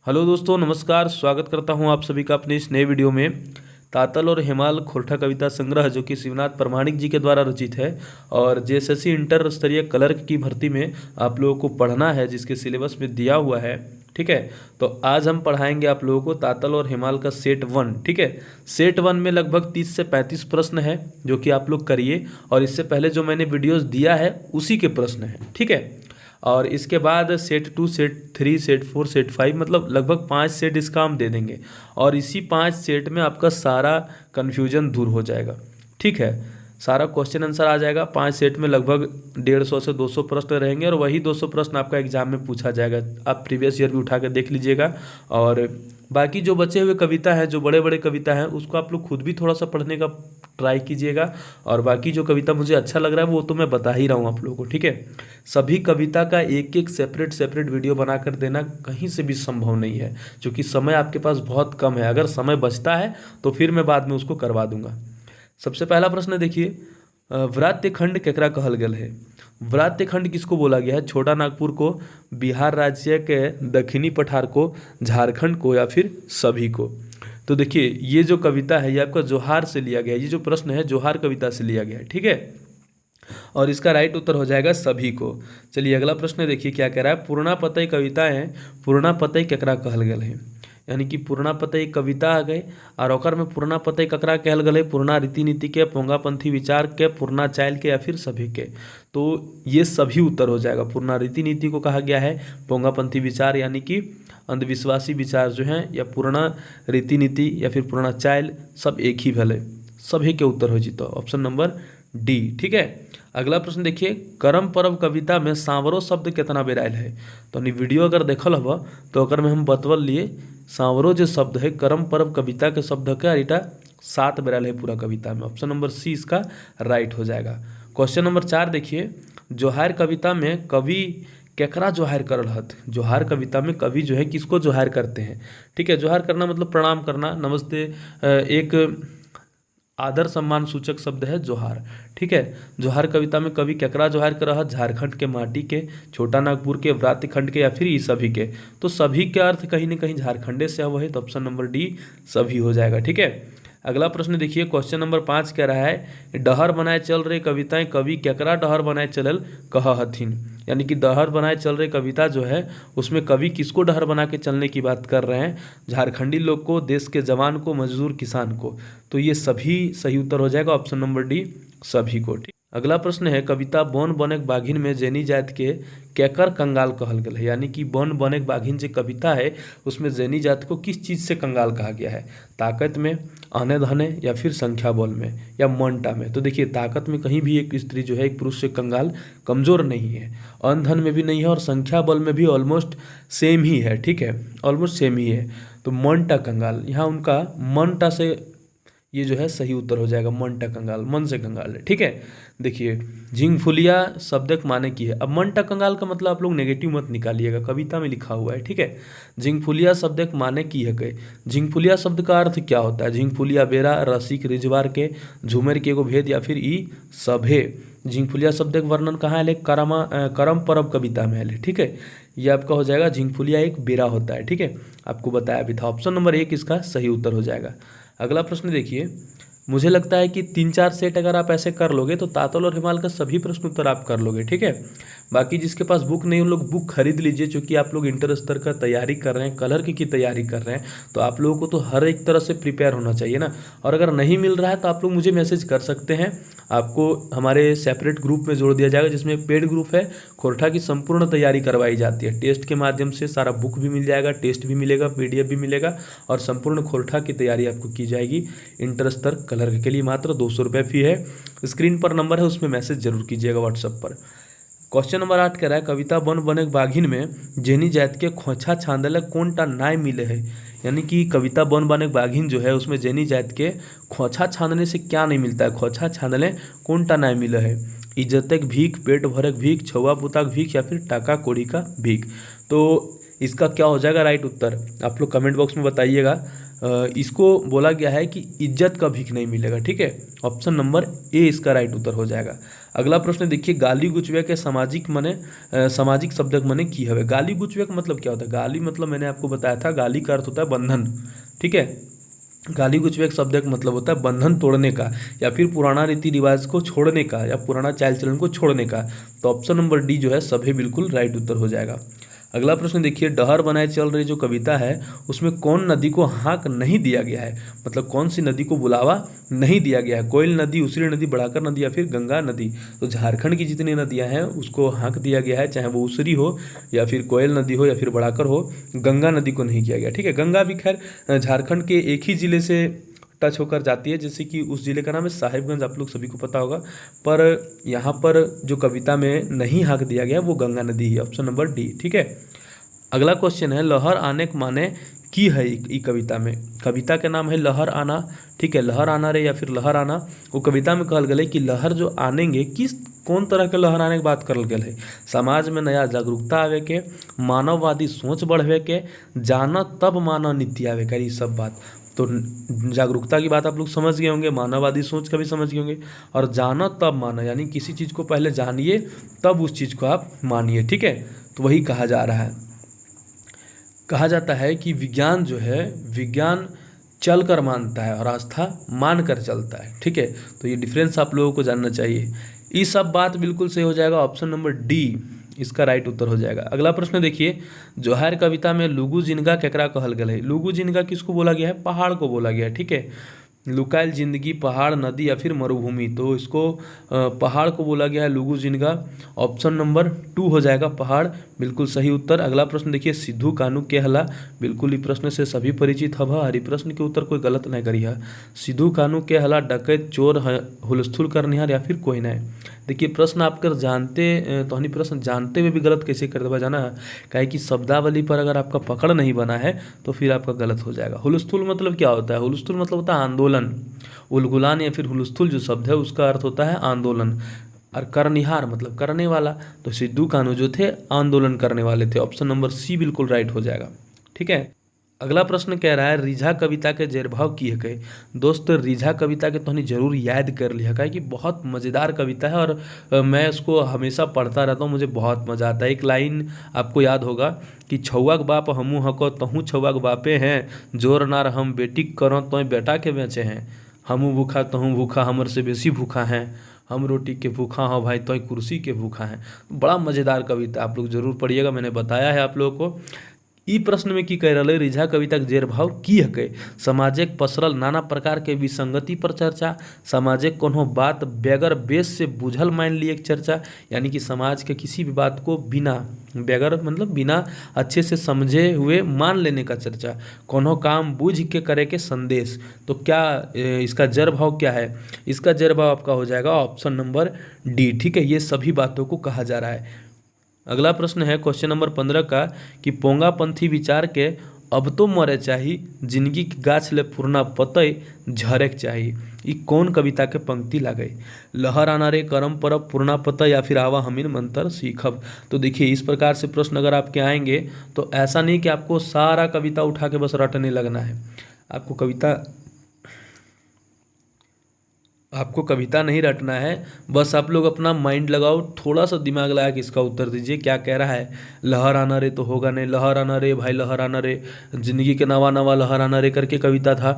Hello दोस्तों, नमस्कार। स्वागत करता हूं आप सभी का अपने इस नए वीडियो में। तातल और हेमाल खोरठा कविता संग्रह जो कि शिवनाथ प्रमाणिक जी के द्वारा रचित है और जेएसएससी इंटर स्तरीय क्लर्क की भर्ती में आप लोगों को पढ़ना है, जिसके सिलेबस में दिया हुआ है। ठीक है, तो आज हम पढ़ाएंगे आप लोगों को तातल और हेमाल का सेट 1। ठीक है, सेट 1 में लगभग 30 से 35 प्रश्न है जो कि आप लोग करिए, और इससे पहले जो मैंने वीडियोस दिया है उसी के प्रश्न हैं। ठीक है, और इसके बाद सेट 2, सेट 3, सेट 4, सेट 5, मतलब लगभग 5 सेट इसका हम दे देंगे, और इसी 5 सेट में आपका सारा कन्फ्यूजन दूर हो जाएगा। ठीक है, सारा क्वेश्चन आंसर आ जाएगा। 5 सेट में लगभग 150 से 200 प्रश्न रहेंगे, और वही 200 प्रश्न आपका एग्जाम में पूछा जाएगा। आप प्रीवियस ईयर भी उठा के देख लीजिएगा। और बाकी जो बचे हुए कविता हैं, जो बड़े बड़े कविता हैं, उसको आप लोग खुद भी थोड़ा सा पढ़ने का ट्राई कीजिएगा। और बाकी जो कविता मुझे अच्छा लग रहा है वो तो मैं बता ही रहा हूँ आप लोगों को। ठीक है, सभी कविता का एक एक सेपरेट वीडियो बना कर देना कहीं से भी संभव नहीं है, क्योंकि समय आपके पास बहुत कम है। अगर समय बचता है तो फिर मैं बाद में उसको करवा दूंगा। सबसे पहला प्रश्न देखिए, व्रात्य खंड केकरा कहल गेल है। व्रात्य खंड किसको बोला गया है? छोटा नागपुर को, बिहार राज्य के दक्षिणी पठार को, झारखंड को, या फिर सभी को? तो देखिए, ये जो कविता है ये आपका जोहार से लिया गया है। ये जो प्रश्न है जोहार कविता से लिया गया है। ठीक है, और इसका राइट उत्तर हो जाएगा सभी को। चलिए अगला प्रश्न देखिए क्या कह रहा है। पूर्णापतय कविता है, पूर्णापतय केकरा कहल गेल है। यानी कि पूर्णापतय कविता आ गए, और ओकर में पूर्णापतय ककरा कहल गेल है? पूर्णा रीति नीति के, पोंगापंथी विचार के, पूर्णा चाइल के, या फिर सभी के? तो ये सभी उत्तर हो जाएगा। पूर्णा रीति नीति को कहा गया है, पोंगापंथी विचार यानी कि अंधविश्वासी विचार जो हैं, या पूर्णा रीति नीति, या फिर पूर्णा चाइल, सब एक ही भले। सभी के उत्तर हो जीतो ऑप्शन नंबर डी। ठीक है, अगला प्रश्न देखिए, करम परब कविता में सांवरो शब्द कितना बेरायल है। तो वीडियो अगर देखल हब तो अगर में हम बतवल लिए, सांवरो जो शब्द है करम परब कविता के शब्द का इटा 7 बेरायल है पूरा कविता में। ऑप्शन नंबर सी इसका राइट हो जाएगा। क्वेश्चन नंबर 4 देखिए, जोहार कविता में कवि केकरा जोहार कर रहत। जोहार कविता में कवि जो है किसको जोहार करते हैं? ठीक है, जोहार करना मतलब प्रणाम करना, नमस्ते, एक आदर सम्मान सूचक शब्द है जोहार। ठीक है, जोहार कविता में कवि केकरा जोहार कर रहा? झारखंड के माटी के, छोटा नागपुर के, व्रात्य खंड के, या फिर ई सभी के? तो सभी के अर्थ कहीं ना कहीं झारखंडे से हुआ है, तो ऑप्शन नंबर डी सभी हो जाएगा। ठीक है, अगला प्रश्न देखिए, क्वेश्चन नंबर 5 कह रहा है, डहर बनाए चल रहे कविताएं कवि केकरा डहर बनाए चलल कह हथिन। यानी कि डहर बनाए चल रहे कविता जो है उसमें कवि किसको डहर बना के चलने की बात कर रहे हैं? झारखंडी लोग को, देश के जवान को, मजदूर किसान को? तो ये सभी सही उत्तर हो जाएगा, ऑप्शन नंबर डी सभी को। ठीक, अगला प्रश्न है, कविता बन बनेक बाघिन में जैनी जात के केकर कंगाल कहल गेल है। यानी कि बन बनेक बाघिन जो कविता है उसमें जैनी जात को किस चीज़ से कंगाल कहा गया है? ताकत में, आने धने, या फिर संख्या बल में, या मनटा में? तो देखिए, ताकत में कहीं भी एक स्त्री जो है एक पुरुष से कंगाल कमजोर नहीं है, अन धन में भी नहीं है, और संख्या बल में भी ऑलमोस्ट सेम ही है। ठीक है, ऑलमोस्ट सेम ही है। तो मनटा कंगाल, यहाँ उनका मनटा से ये जो है सही उत्तर हो जाएगा। मनटा कंगाल, मन से कंगाल है। ठीक है, देखिए, झिंगफुलिया शब्दक माने की है। अब मनटा कंगाल का मतलब आप लोग नेगेटिव मत निकालिएगा, कविता में लिखा हुआ है। ठीक है, झिंगफुलिया शब्दक माने की है कहे। झिंगफुलिया शब्द का अर्थ क्या होता है? झिंगफुलिया बेरा, रसिक, रिजवार के, झूमर के एगो भेद, या फिर ई सभे? झिंगफुलिया शब्द का वर्णन कहाँ है? करम परब कविता में है। ठीक है, ये आपका हो जाएगा, झिंगफुलिया एक बेरा होता है। ठीक है, आपको बताया भी था। ऑप्शन नंबर 1 इसका सही उत्तर हो जाएगा। अगला प्रश्न देखिए, मुझे लगता है कि 3-4 सेट अगर आप ऐसे कर लोगे तो तातल और हिमाल का सभी प्रश्न उत्तर आप कर लोगे। ठीक है, बाकी जिसके पास बुक नहीं उन लोग बुक खरीद लीजिए, क्योंकि आप लोग इंटर स्तर का तैयारी कर रहे हैं, कलर की तैयारी कर रहे हैं, तो आप लोगों को तो हर एक तरह से प्रिपेयर होना चाहिए ना। और अगर नहीं मिल रहा है तो आप लोग मुझे मैसेज कर सकते हैं, आपको हमारे सेपरेट ग्रुप में जोड़ दिया जाएगा, जिसमें पेड ग्रुप है। खोरठा की संपूर्ण तैयारी करवाई जाती है, टेस्ट के माध्यम से सारा बुक भी मिल जाएगा, टेस्ट भी मिलेगा, PDF भी मिलेगा, और संपूर्ण खोरठा की तैयारी आपको की जाएगी। इंटर स्तर कलर के लिए मात्र 200 रुपये फी है। स्क्रीन पर नंबर है, उसमें मैसेज जरूर कीजिएगा व्हाट्सएप पर। क्वेश्चन नंबर 8 कह रहा है, कविता बन बनेक बाघिन में जेनी जात के खोछा छांदले कोनटा नाय मिले है। यानी कि कविता बन बनेक बाघिन जो है उसमें जेनी जात के खोछा छांदने से क्या नहीं मिलता है? खोछा छांदले कोनटा नाय मिले है? इज्जतक भीख, पेट भरक भीख, छुआ पुताक भीख, या फिर टाका कोड़ी का भीख? तो इसका क्या हो जाएगा राइट उत्तर? आप लोग कमेंट बॉक्स में बताइएगा। इसको बोला गया है कि इज्जत का भीख नहीं मिलेगा। ठीक है, ऑप्शन नंबर ए इसका राइट उत्तर हो जाएगा। अगला प्रश्न देखिए, गाली गुचवे के सामाजिक शब्दक मने की हवे। गाली गुचवे का मतलब क्या होता है? गाली मतलब मैंने आपको बताया था, गाली का अर्थ होता है बंधन। ठीक है, गाली गुचवे एक शब्द का मतलब होता है बंधन तोड़ने का, या फिर पुराना रीति रिवाज को छोड़ने का, या पुराना चाल चलन को छोड़ने का। तो ऑप्शन नंबर डी जो है सभी बिल्कुल राइट उत्तर हो जाएगा। अगला प्रश्न देखिए, डहर बनाए चल रही जो कविता है उसमें कौन नदी को हाँक नहीं दिया गया है? मतलब कौन सी नदी को बुलावा नहीं दिया गया है? कोयल नदी, उसिरी नदी, बढ़ाकर नदी, या फिर गंगा नदी। तो झारखंड की जितनी नदियां हैं उसको हाँक दिया गया है, चाहे वो उसिरी हो या फिर कोयल नदी हो या फिर बढ़ाकर हो, गंगा नदी को नहीं किया गया। ठीक है, गंगा भी खैर झारखंड के एक ही जिले से टच होकर जाती है, जैसे कि उस जिले का नाम है साहिबगंज, आप लोग सभी को पता होगा। पर यहाँ पर जो कविता में नहीं हाँक दिया गया वो गंगा नदी है, ऑप्शन नंबर डी। ठीक है, अगला क्वेश्चन है, लहर आने के माने की है ई कविता में। कविता के नाम है लहर आना। ठीक है, लहर आना रे या फिर लहर आना, वो कविता में कहल गया कि लहर जो आनेंगे, किस कौन तरह के लहर आने की बात करल गया है? समाज में नया जागरूकता आवे के, मानववादी सोच बढ़वे के, जाना तब मानव नीति आवे के, ये सब बात। तो जागरूकता की बात आप लोग समझ गए होंगे, मानववादी सोच का भी समझ गए होंगे, और जाना तब माना यानी किसी चीज़ को पहले जानिए तब उस चीज़ को आप मानिए। ठीक है, तो वही कहा जा रहा है। कहा जाता है कि विज्ञान जो है, विज्ञान चल कर मानता है और आस्था मान कर चलता है। ठीक है, तो ये डिफरेंस आप लोगों को जानना चाहिए। ये सब बात बिल्कुल सही हो जाएगा, ऑप्शन नंबर डी इसका राइट उत्तर हो जाएगा। अगला प्रश्न देखिए, जोहार कविता में लुगु जिनगा केकरा कहल गया है? लुगु जिनगा किसको बोला गया है? पहाड़ को बोला गया है। ठीक है, लुकायल जिंदगी, पहाड़, नदी या फिर मरुभूमि, तो इसको पहाड़ को बोला गया है लुगु जिनगा, ऑप्शन नंबर 2 हो जाएगा, पहाड़ बिल्कुल सही उत्तर। अगला प्रश्न देखिए, सिद्धू कानू के हला, बिल्कुल इस प्रश्न से सभी परिचित हब, हर प्रश्न के उत्तर कोई गलत नहीं करी है। सिद्धू कानू के हला डकैत, चोर, हुलस्थुल करनिहार या फिर कोई नहीं। देखिए प्रश्न आप कर जानते तो हनी प्रश्न जानते हुए भी गलत कैसे कर देगा जाना, काहे कि शब्दावली पर अगर आपका पकड़ नहीं बना है तो फिर आपका गलत हो जाएगा। हुलस्थुल मतलब क्या होता है? हुलस्थुल मतलब होता है आंदोलन। उलगुलान या फिर हुलस्थुल जो शब्द है उसका अर्थ होता है आंदोलन, और करनिहार मतलब करने वाला। तो सिद्धू कानू जो थे आंदोलन करने वाले थे, ऑप्शन नंबर सी बिल्कुल राइट हो जाएगा। ठीक है, अगला प्रश्न कह रहा है, रिझा कविता के जेरभाव की है कहे। दोस्त रिझा कविता के तो जरूर याद कर लिया, कहे कि बहुत मज़ेदार कविता है और मैं इसको हमेशा पढ़ता रहता हूँ, मुझे बहुत मज़ा आता है। एक लाइन आपको याद होगा कि छौआ के बाप हमू हको तहूँ छौआ के बापे हैं, जोर नार हम बेटी करो तो बेटा के बेचे हैं, हमू भूखा तहूँ भूखा हमर से बेसी भूखा हैं, हम रोटी के भूखा हो भाई तो कुर्सी के भूखा हैं। बड़ा मज़ेदार कविता, आप लोग जरूर पढ़िएगा, मैंने बताया है आप लोगों को। ई प्रश्न में की कह रहा है, रिझा कविता के जेरभाव की हकै। समाजिक पसरल नाना प्रकार के विसंगति पर चर्चा, समाजिक कोनो बात बेगर बेस से बुझल मान लिए चर्चा, यानी कि समाज के किसी भी बात को बिना बेगर मतलब बिना अच्छे से समझे हुए मान लेने का चर्चा, कोनो काम बूझ के करे के संदेश। तो क्या इसका जेरभाव क्या है? इसका जेरभाव आपका हो जाएगा ऑप्शन नंबर डी। ठीक है, ये सभी बातों को कहा जा रहा है। अगला प्रश्न है क्वेश्चन नंबर 15 का कि पोंगापंथी विचार के अब तो मरे चाही, जिंदगी की गाछ ले पुरना पतई झरे चाही, ये कौन कविता के पंक्ति लागे? लहर आना रे करम परब पुरना पतई या फिर आवा हमीन मंत्र सीखब। तो देखिए इस प्रकार से प्रश्न अगर आपके आएंगे तो ऐसा नहीं कि आपको सारा कविता उठा के बस रटने लगना है। आपको कविता नहीं रटना है, बस आप लोग अपना माइंड लगाओ, थोड़ा सा दिमाग लगा के इसका उत्तर दीजिए क्या कह रहा है। लहर आना रे तो होगा नहीं, लहर आना रे भाई लहर आना रे, जिंदगी के नवा नवा लहर आना रे करके कविता था।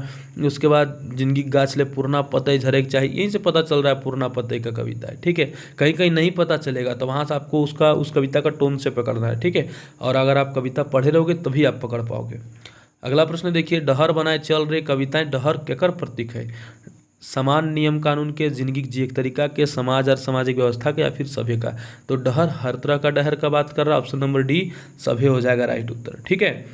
उसके बाद जिंदगी गाछ ले पुरना पतई झरेक चाहिए, यहीं से पता चल रहा है पुरना पतई का कविता है। ठीक है, कहीं कहीं नहीं पता चलेगा तो वहाँ से आपको उस कविता का टोन से पकड़ना है। ठीक है, और अगर आप कविता पढ़े रहोगे तभी आप पकड़ पाओगे। अगला प्रश्न देखिए, डहर बनाए चल रहे कविताएं डहर केकर प्रतीक है? समान नियम कानून के, जिंदगी जिए के तरीका के, समाज और सामाजिक व्यवस्था के, या फिर सभ्य का। तो डहर हर तरह का डहर का बात कर रहा है, ऑप्शन नंबर डी सभ्य हो जाएगा राइट उत्तर। ठीक है,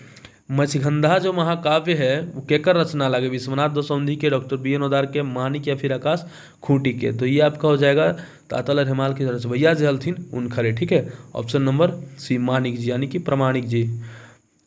मछगंधा जो महाकाव्य है वो केकर रचना लगे? विश्वनाथ दसौंधी के, डॉक्टर बी.एन. ओदार के, मानिक या फिर आकाश खूंटी के। तो ये आपका हो जाएगा तातल और हेमाल के भैया जे हलथिन उनखरे। ठीक है, ऑप्शन नंबर सी मानिक जी यानी कि प्रमाणिक जी।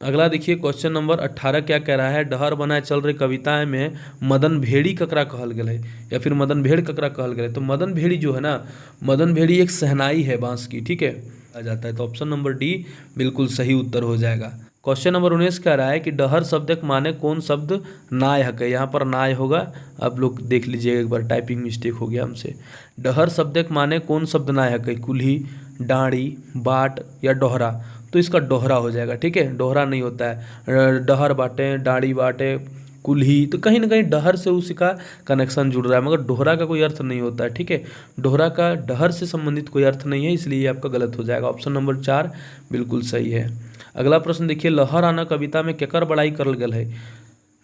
अगला देखिए क्वेश्चन नंबर 18 क्या कह रहा है, डहर बनाए चल रही कविताएं में मदन भेड़ी ककरा कहल गए या फिर मदन भेड़ ककरा कहल गए? तो मदन भेड़ी जो है ना, मदन भेड़ी एक सहनाई है बांस की। ठीक है, आ जाता है, तो ऑप्शन नंबर डी बिल्कुल सही उत्तर हो जाएगा। क्वेश्चन नंबर 19 कह रहा है कि डहर शब्द के माने कौन शब्द नाय है। यहाँ पर नाय होगा, आप लोग देख लीजिएगा एक बार, टाइपिंग मिस्टेक हो गया हमसे। डहर शब्द के माने कौन शब्द नाय है, कुल्ही, डाँड़ी, बाट या डोहरा। तो इसका डोहरा हो जाएगा, ठीक है, डोहरा नहीं होता है। डहर बाटे, डाँड़ी बाटे, कुल्ही, तो कहीं ना कहीं डहर से उसका कनेक्शन जुड़ रहा है, मगर डोहरा का कोई अर्थ नहीं होता है, ठीक है। डोहरा का डहर से संबंधित कोई अर्थ नहीं है, इसलिए ये आपका गलत हो जाएगा। ऑप्शन नंबर 4 बिल्कुल सही है। अगला प्रश्न देखिए, लहर आना कविता में केकर बड़ाई करल गल है।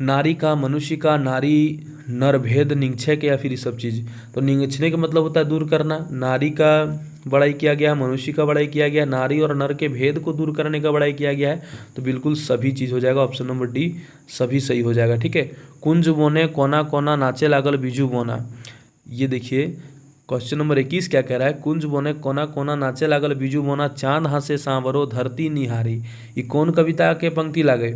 नारी का, मनुष्य का, नारी नर भेद निंगछे के, या फिर ये सब चीज़। तो निंगछने का मतलब होता है दूर करना। नारी का बड़ाई किया गया, मनुष्य का बड़ाई किया गया, नारी और नर के भेद को दूर करने का बड़ाई किया गया है। तो बिल्कुल सभी चीज़ हो जाएगा, ऑप्शन नंबर डी सभी सही हो जाएगा, ठीक है। कुंज बोने कोना कोना नाचे लागल बीजू बोना। ये देखिए क्वेश्चन नंबर 21 क्या कह रहा है, कुंज बोने कोना कोना नाचे लागल बीजू बोना, चांद हंसे सांवरो धरती निहारी। ये कौन कविता के पंक्ति लागे।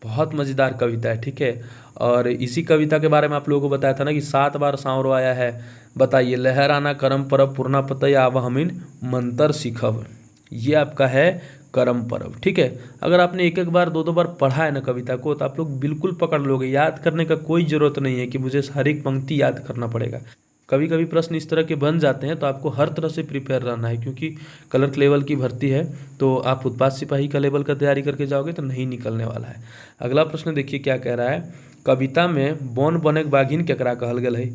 बहुत मज़ेदार कविता है, ठीक है। और इसी कविता के बारे में आप लोगों को बताया था ना कि 7 बार सांवरो आया है। बताइए, लहर आना करम परब पूर्णा पतय आव हमीन मंतर सीखब। ये आपका है करम परब, ठीक है। अगर आपने एक एक बार 2-2 बार पढ़ा है ना कविता को, तो आप लोग बिल्कुल पकड़ लोगे। याद करने का कोई ज़रूरत नहीं है कि मुझे हर एक पंक्ति याद करना पड़ेगा। कभी कभी प्रश्न इस तरह के बन जाते हैं, तो आपको हर तरह से प्रिपेयर रहना है, क्योंकि क्लर्क लेवल की भर्ती है। तो आप उत्पाद सिपाही का लेवल का तैयारी करके जाओगे तो नहीं निकलने वाला है। अगला प्रश्न देखिए क्या कह रहा है, कविता में बौन बनेक बाघिन केकरा कहल गल है।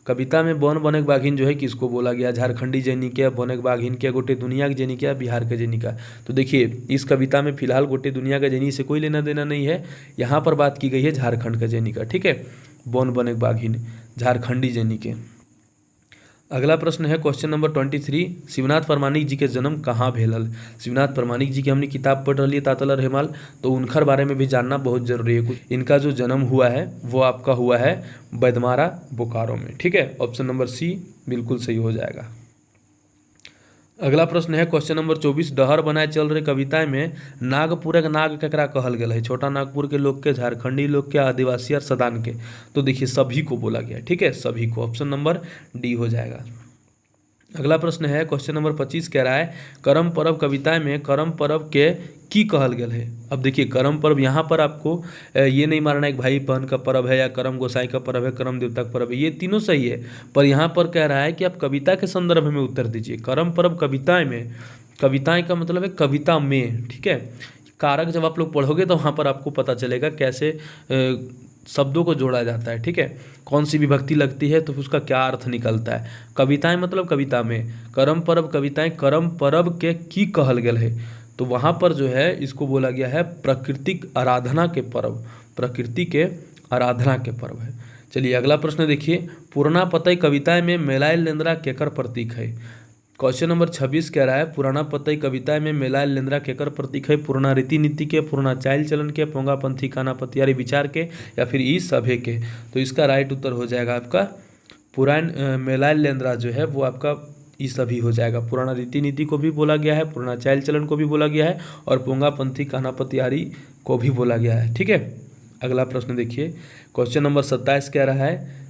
कविता में बौन बनेक बाघिन जो है किसको बोला गया। झारखंडी जैनिका, बनेक बाघिन के, गोटे दुनिया के जैनिका, बिहार के जैनिका। तो देखिए इस कविता में फिलहाल गोटे दुनिया का जैनी से कोई लेना देना नहीं है। यहाँ पर बात की गई है झारखंड का जैनिका, ठीक है। बौन बनेक बाघिन झारखंडी जैनिके। अगला प्रश्न है क्वेश्चन नंबर 23, शिवनाथ परमाणिक जी के जन्म कहाँ भेलल। शिवनाथ परमाणिक जी की हमने किताब पढ़ रही है तातल और हेमाल, तो उनकर बारे में भी जानना बहुत जरूरी है। कुछ इनका जो जन्म हुआ है वो आपका हुआ है बैदमारा, बोकारो में, ठीक है। ऑप्शन नंबर सी बिल्कुल सही हो जाएगा। अगला प्रश्न है क्वेश्चन नंबर 24, डहर बनाए चल रहे कविताएं में नागपुरक नाग केकरा कहल गया है। छोटा नागपुर के लोग के, झारखंडी लोग के, आदिवासी और सदान के। तो देखिए सभी को बोला गया, ठीक है, सभी को। ऑप्शन नंबर डी हो जाएगा। अगला प्रश्न है क्वेश्चन नंबर 25 कह रहा है, करम पर्व कविताएं में करम पर्व के की कहल गया है। अब देखिए करम पर्व, यहाँ पर आपको ये नहीं मानना है कि भाई बहन का पर्व है या करम गोसाई का पर्व है, करम देवता का पर्व है, ये तीनों सही है। पर यहाँ पर कह रहा है कि आप कविता के संदर्भ में उत्तर दीजिए। करम पर्व कविताएं में, कविताएं का मतलब है कविता में, ठीक है। कारक जब आप लोग पढ़ोगे तो वहाँ पर आपको पता चलेगा कैसे शब्दों को जोड़ा जाता है, ठीक है। कौन सी विभक्ति लगती है तो उसका क्या अर्थ निकलता है। कविताएं मतलब कविता में, करम पर्व कविताएं करम पर्व के की कहल गया है। तो वहाँ पर जो है इसको बोला गया है प्राकृतिक आराधना के पर्व, प्रकृति के आराधना के पर्व है। चलिए अगला प्रश्न देखिए, पुराना पतई कविताएं में मेलाइल लेंद्रा केकर प्रतीक है। क्वेश्चन नंबर 26 कह रहा है, पुराना पतई कविता में मेलाइल लेंद्रा केकर प्रतीक है। पुराना रीति नीति के, पुराना चाल चलन के, पोंगापंथी खाना पतियारी विचार के, या फिर ई सभे के। तो इसका राइट उत्तर हो जाएगा आपका पुरान मेलाइल लेंद्रा जो है वो आपका ई सभी हो जाएगा। पुराना रीति नीति को भी बोला गया है, पुराना चाल चलन को भी बोला गया है, और पोंगापंथी खाना पतियारी को भी बोला गया है, ठीक है। अगला प्रश्न देखिए, क्वेश्चन नंबर 27 कह रहा है,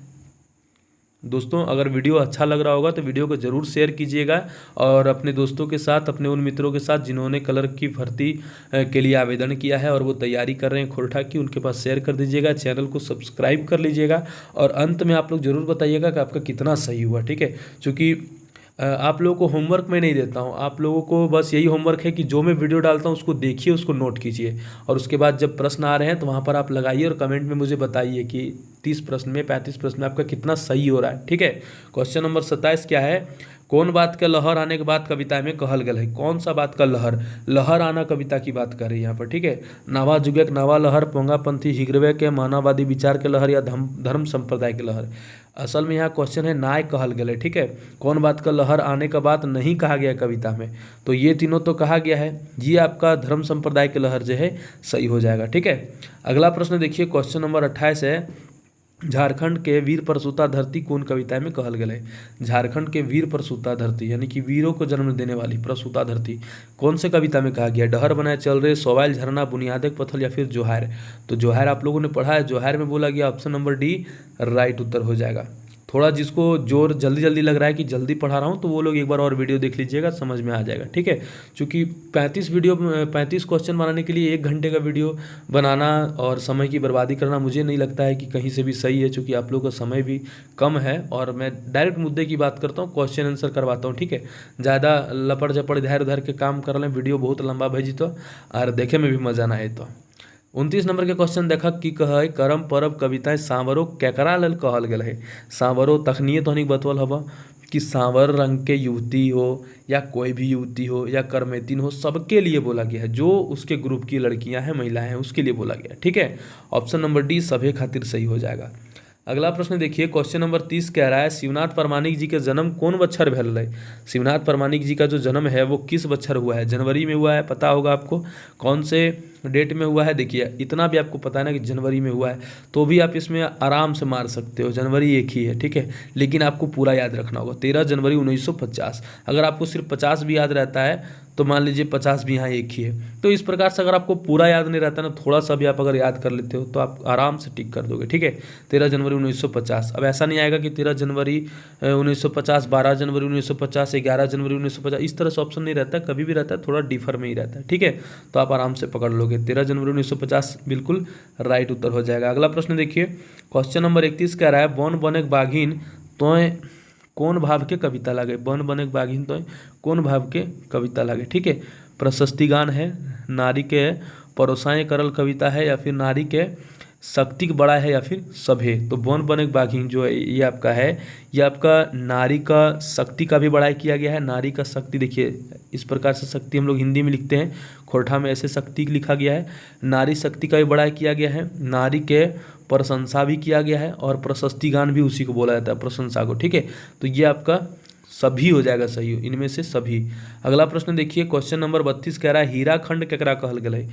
दोस्तों अगर वीडियो अच्छा लग रहा होगा तो वीडियो को ज़रूर शेयर कीजिएगा, और अपने दोस्तों के साथ, अपने उन मित्रों के साथ जिन्होंने क्लर्क की भर्ती के लिए आवेदन किया है और वो तैयारी कर रहे हैं खोरठा की, उनके पास शेयर कर दीजिएगा। चैनल को सब्सक्राइब कर लीजिएगा, और अंत में आप लोग ज़रूर बताइएगा कि आपका कितना सही हुआ, ठीक है। क्योंकि आप लोगों को होमवर्क मैं नहीं देता हूँ, आप लोगों को बस यही होमवर्क है कि जो मैं वीडियो डालता हूँ उसको देखिए, उसको नोट कीजिए, और उसके बाद जब प्रश्न आ रहे हैं तो वहाँ पर आप लगाइए और कमेंट में मुझे बताइए कि 30 प्रश्न में, 35 प्रश्न में आपका कितना सही हो रहा है, ठीक है। क्वेश्चन नंबर 27 क्या है, कौन बात का लहर आने के बाद कविता में कहल गया है। कौन सा बात का लहर, लहर आना कविता की बात कर रही है यहाँ पर, ठीक है। नावा जुगे नावा लहर, पोंगापंथी हिगरवे के, मानववादी विचार के लहर, या धर्म संप्रदाय के लहर। असल में यहाँ क्वेश्चन है नाय कहल गया, ठीक है। कौन बात का लहर आने का बात नहीं कहा गया कविता में, तो ये तीनों तो कहा गया है। ये आपका धर्म संप्रदाय के लहर जो है सही हो जाएगा, ठीक है। अगला प्रश्न देखिए, क्वेश्चन नंबर 28 है, झारखंड के वीर प्रसूता धरती कौन कविता में कहल गया है। झारखंड के वीर प्रसूता धरती यानी कि वीरों को जन्म देने वाली प्रसूता धरती कौन से कविता में कहा गया। डहर बनाए चल रहे, सोवाइल झरना, बुनियादक पत्थर, या फिर जोहार। तो जोहार आप लोगों ने पढ़ा है, जोहार में बोला गया। ऑप्शन नंबर डी राइट उत्तर हो जाएगा। थोड़ा जिसको जोर जल्दी जल्दी लग रहा है कि जल्दी पढ़ा रहा हूँ, तो वो लोग एक बार और वीडियो देख लीजिएगा, समझ में आ जाएगा, ठीक है। क्योंकि 35 क्वेश्चन बनाने के लिए 1 घंटे का वीडियो बनाना और समय की बर्बादी करना मुझे नहीं लगता है कि कहीं से भी सही है, क्योंकि आप लोगों का समय भी कम है और मैं डायरेक्ट मुद्दे की बात करता हूँ, क्वेश्चन आंसर करवाता हूँ, ठीक है। ज़्यादा लपड़ झपड़ इधर उधर के काम कर लें, वीडियो बहुत लंबा भेजी तो और देखे में भी मजा ना आए। तो 29 नंबर के क्वेश्चन देखा कि कहे करम परब कविताएं सांवरो केकरा लेल कहल गेल है। सांवरो तखनिए तोहनी बतवल हवा कि सांवर रंग के युवती हो या कोई भी युवती हो या करमेतिन हो, सबके लिए बोला गया है, जो उसके ग्रुप की लड़कियां हैं, महिलाएं हैं, उसके लिए बोला गया है, ठीक है। ऑप्शन नंबर डी सभे खातिर सही हो जाएगा। अगला प्रश्न देखिए, क्वेश्चन नंबर 30 कह रहा है शिवनाथ परमाणिक जी के जन्म कौन बच्छर भेल है। शिवनाथ परमाणिक जी का जो जन्म है वो किस बच्छर हुआ है। जनवरी में हुआ है, पता होगा आपको कौन से डेट में हुआ है। देखिए इतना भी आपको पता है ना कि जनवरी में हुआ है, तो भी आप इसमें आराम से मार सकते हो, जनवरी एक ही है, ठीक है। लेकिन आपको पूरा याद रखना होगा, 13 जनवरी 1950। अगर आपको सिर्फ 50 भी याद रहता है तो मान लीजिए 50 भी यहाँ एक ही है। तो इस प्रकार से अगर आपको पूरा याद नहीं रहता ना, थोड़ा सा भी आप अगर याद कर लेते हो तो आप आराम से टिक कर दोगे, ठीक है। 13 जनवरी 1950। अब ऐसा नहीं आएगा कि 13 जनवरी 1950, 12 जनवरी 1950, 11 जनवरी 1950, इस तरह से ऑप्शन नहीं रहता, कभी भी रहता है, थोड़ा डिफर में ही रहता है, ठीक है। तो आप आराम से पकड़ लोगे, 13 जनवरी 1950 बिल्कुल राइट उत्तर हो जाएगा। अगला प्रश्न देखिए, क्वेश्चन नंबर 31 कह रहा है बन बनेक बाघिन तोय कौन भाव के कविता लागे। बन बनेक बाघिन तोय कौन भाव के कविता लागे, ठीक है। प्रशस्ति गान है, नारी के परोसाएँ करल कविता है, या फिर नारी के शक्ति बड़ा है, या फिर सभे। तो बन बनेक बाघिन जो है ये आपका है, ये आपका नारी का शक्ति का भी बड़ाई किया गया है। नारी का शक्ति देखिए इस प्रकार से शक्ति हम लोग हिंदी में लिखते हैं, खोरठा में ऐसे शक्ति लिखा गया है। नारी शक्ति का भी बड़ाई किया गया है, नारी के प्रशंसा भी किया गया है, और प्रशस्ति गान भी उसी को बोला जाता है, प्रशंसा को, ठीक है। तो ये आपका सभी हो जाएगा सही, इनमें से सभी। अगला प्रश्न देखिए, क्वेश्चन नंबर 32 कह रहा है हीरा खंड केकरा कहल गेल है।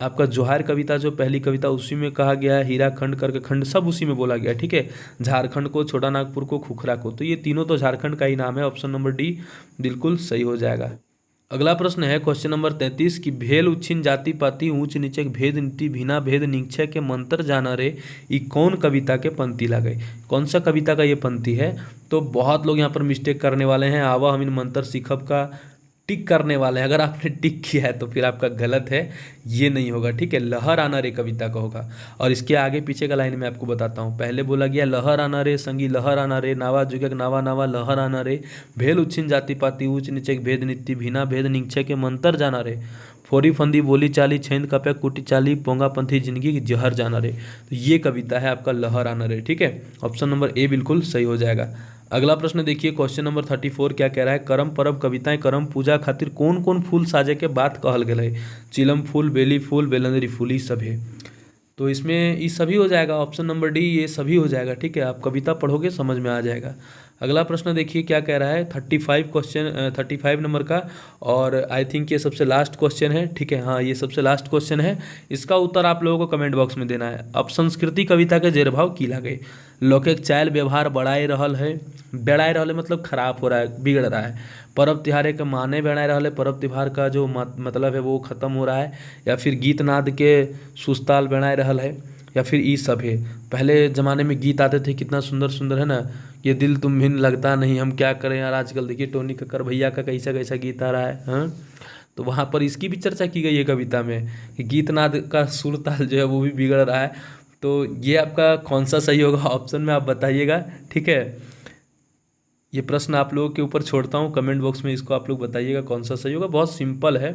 आपका जोहार कविता जो पहली कविता उसी में कहा गया है, हीरा खंड करके खंड सब उसी में बोला गया है, ठीक है। झारखंड को, छोटा नागपुर को, खुखरा को, तो ये तीनों तो झारखंड का ही नाम है। ऑप्शन नंबर डी बिल्कुल सही हो जाएगा। अगला प्रश्न है क्वेश्चन नंबर 33 की भेल उच्छिन जाति पाति ऊंच नीचे भेद नीति भिना भेद निक्षय के मंत्र जाना रे, ये कौन कविता के पंक्ति लगे। कौन सा कविता का ये पंक्ति है। तो बहुत लोग यहाँ पर मिस्टेक करने वाले हैं, आवा हम इन मंत्र सीखब का टिक करने वाले हैं। अगर आपने टिक किया है तो फिर आपका गलत है, ये नहीं होगा, ठीक है। लहर आना रे कविता का होगा, और इसके आगे पीछे का लाइन में आपको बताता हूँ। पहले बोला गया लहर आना रे संगी लहर आना रे, नावा जुगक नावा नावा लहर आना रे, भेल उच्छिन जाति पाति ऊंच नीचे भेद नीति भिना भेद निक्षय के मंत्र जाना रे, फोरी फंदी बोली चाली छेंद कपे कुटी चाली पोंगा पंथी जिंदगी की जहर जाना रे। तो ये कविता है आपका लहर आना रे, ठीक है। ऑप्शन नंबर ए बिल्कुल सही हो जाएगा। अगला प्रश्न देखिए, क्वेश्चन नंबर 34 क्या कह रहा है, करम परब कविताएं करम पूजा खातिर कौन कौन फूल साजे के बात कहल गेल है। चिलम फूल, बेली फूल, बेलंदरी फूल, ये सभी। तो इसमें ये सभी हो जाएगा, ऑप्शन नंबर डी ये सभी हो जाएगा, ठीक है। आप कविता पढ़ोगे समझ में आ जाएगा। अगला प्रश्न देखिए क्या कह रहा है, 35 नंबर का, और आई थिंक ये सबसे लास्ट क्वेश्चन है, ठीक है। हाँ ये सबसे लास्ट क्वेश्चन है, इसका उत्तर आप लोगों को कमेंट बॉक्स में देना है। अब संस्कृति कविता के जेरभाव की लागे। लोके चाल व्यवहार बढ़ाई रहल है, बेड़ाई रहल है मतलब खराब हो रहा है, बिगड़ रहा है। पर्व त्योहार के माने बेड़ाई रहल है, पर्व त्योहार का जो मतलब है वो खत्म हो रहा है। या फिर गीत नाद के सुस्ताल बेड़ाई रहल है, या फिर ई सब है। पहले ज़माने में गीत आते थे कितना सुंदर सुंदर, है ना, ये दिल तुम भिन्न लगता नहीं, हम क्या करें यार। आजकल देखिए टोनी कक्कर भैया का कैसा कैसा गीत आ रहा है, हाँ। तो वहाँ पर इसकी भी चर्चा की गई है कविता में कि गीतनाद का सुर ताल जो है वो भी बिगड़ रहा है। तो ये आपका कौन सा सही होगा, ऑप्शन में आप बताइएगा, ठीक है। ये प्रश्न आप लोगों के ऊपर छोड़ता हूँ, कमेंट बॉक्स में इसको आप लोग बताइएगा कौन सा सही होगा। बहुत सिंपल है,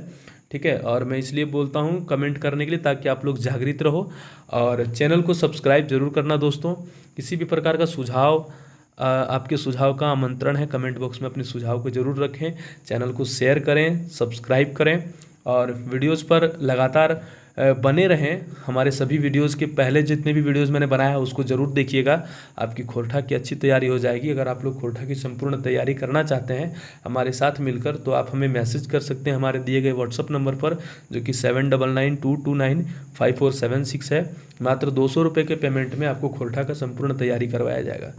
ठीक है। और मैं इसलिए बोलता हूँ कमेंट करने के लिए ताकि आप लोग जागृत रहो, और चैनल को सब्सक्राइब जरूर करना दोस्तों। किसी भी प्रकार का सुझाव, आपके सुझाव का आमंत्रण है, कमेंट बॉक्स में अपने सुझाव को जरूर रखें। चैनल को शेयर करें, सब्सक्राइब करें, और वीडियोज़ पर लगातार बने रहें। हमारे सभी वीडियोज़ के पहले जितने भी वीडियोज़ मैंने बनाया है उसको ज़रूर देखिएगा, आपकी खोरठा की अच्छी तैयारी हो जाएगी। अगर आप लोग खोरठा की संपूर्ण तैयारी करना चाहते हैं हमारे साथ मिलकर, तो आप हमें मैसेज कर सकते हैं हमारे दिए गए व्हाट्सअप नंबर पर, जो कि 7992295476 है। मात्र 200 रुपये के पेमेंट में आपको खोरठा का संपूर्ण तैयारी करवाया जाएगा।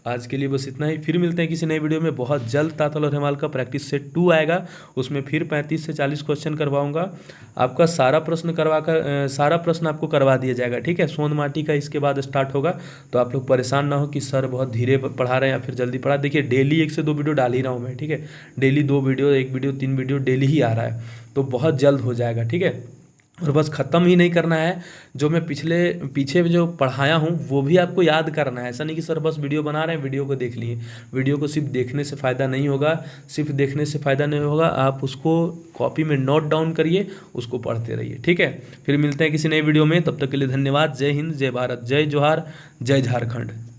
आज के लिए बस इतना ही, फिर मिलते हैं किसी नई वीडियो में बहुत जल्द। तातल और हिमाल का प्रैक्टिस सेट 2 आएगा, उसमें फिर 35 से 40 क्वेश्चन करवाऊंगा। आपका सारा प्रश्न आपको करवा दिया जाएगा, ठीक है। सोन माटी का इसके बाद स्टार्ट होगा, तो आप लोग परेशान ना हो कि सर बहुत धीरे पढ़ा रहे हैं या फिर जल्दी पढ़ा। देखिए डेली 1 से 2 वीडियो डाल ही रहा हूँ मैं, ठीक है। Daily 2 video, 1 video, 3 video daily ही आ रहा है, तो बहुत जल्द हो जाएगा, ठीक है। और बस ख़त्म ही नहीं करना है, जो मैं पीछे जो पढ़ाया हूँ वो भी आपको याद करना है। ऐसा नहीं कि सर बस वीडियो बना रहे हैं, वीडियो को देख लिए। वीडियो को सिर्फ देखने से फ़ायदा नहीं होगा, सिर्फ देखने से फ़ायदा नहीं होगा, आप उसको कॉपी में नोट डाउन करिए, उसको पढ़ते रहिए, ठीक है। फिर मिलते हैं किसी नई वीडियो में, तब तक के लिए धन्यवाद। जय हिंद, जय भारत, जय जोहार, जय झारखंड।